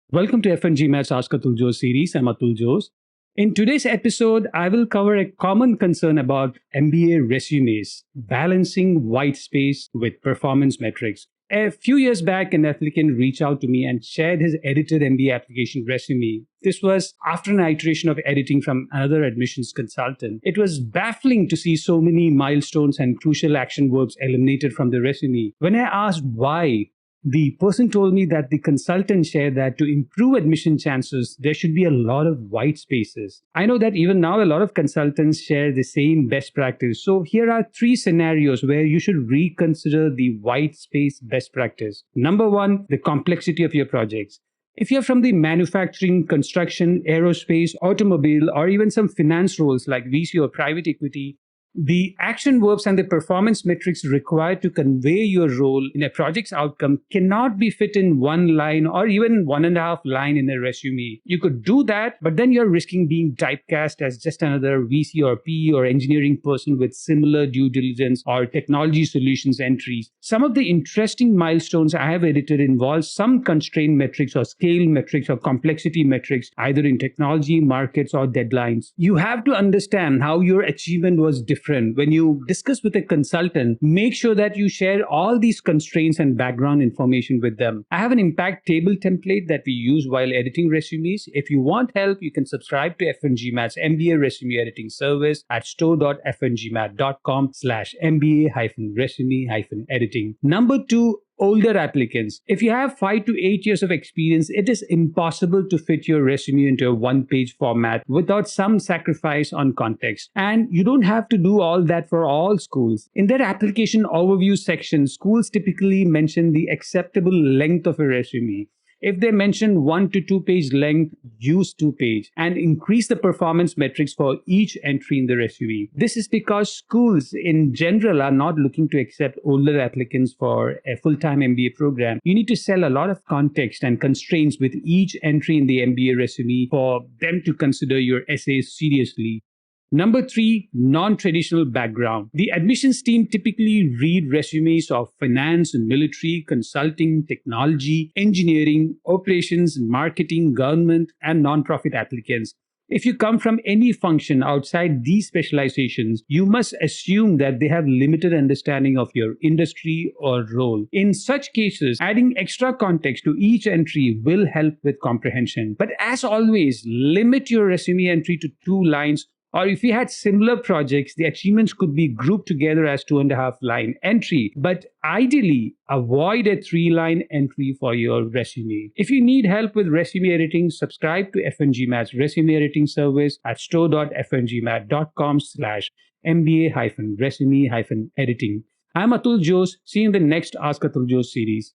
Welcome to FNG Maths Ask Atul Jose series. I'm Atul Jose. In today's episode, I will cover a common concern about MBA resumes, balancing white space with performance metrics. A few years back, an applicant reached out to me and shared his edited MBA application resume. This was after an iteration of editing from another admissions consultant. It was baffling to see so many milestones and crucial action verbs eliminated from the resume. When I asked why, the person told me that the consultant shared that to improve admission chances, there should be a lot of white spaces. I know that even now, a lot of consultants share the same best practice. So here are three scenarios where you should reconsider the white space best practice. Number one, the complexity of your projects. If you're from the manufacturing, construction, aerospace, automobile, or even some finance roles like VC or private equity, the action verbs and the performance metrics required to convey your role in a project's outcome cannot be fit in one line or even 1.5 line in a resume. You could do that, but then you're risking being typecast as just another VC or PE or engineering person with similar due diligence or technology solutions entries. Some of the interesting milestones I have edited involve some constraint metrics or scale metrics or complexity metrics, either in technology, markets, or deadlines. You have to understand how your achievement was different. When you discuss with a consultant, make sure that you share all these constraints and background information with them. I have an impact table template that we use while editing resumes. If you want help, you can subscribe to FNG Maths MBA resume editing service at store.fngmat.com/MBA-resume-editing. Number two, older applicants. If you have 5 to 8 years of experience, it is impossible to fit your resume into a one-page format without some sacrifice on context. And you don't have to do all that for all schools. In their application overview section, schools typically mention the acceptable length of a resume. If they mention 1 to 2 page length, use 2 page and increase the performance metrics for each entry in the resume. This is because schools in general are not looking to accept older applicants for a full-time MBA program. You need to sell a lot of context and constraints with each entry in the MBA resume for them to consider your essays seriously. Number three, non-traditional background. The admissions team typically read resumes of finance and military, consulting, technology, engineering, operations, marketing, government, and non-profit applicants. If you come from any function outside these specializations, you must assume that they have limited understanding of your industry or role. In such cases, adding extra context to each entry will help with comprehension. But as always, limit your resume entry to 2 lines. Or if you had similar projects, the achievements could be grouped together as 2.5 line entry. But ideally, avoid a 3-line entry for your resume. If you need help with resume editing, subscribe to FNG Maths resume editing service at store.fngmat.com/MBA-resume-editing. I'm Atul Jose. See you in the next Ask Atul Jose series.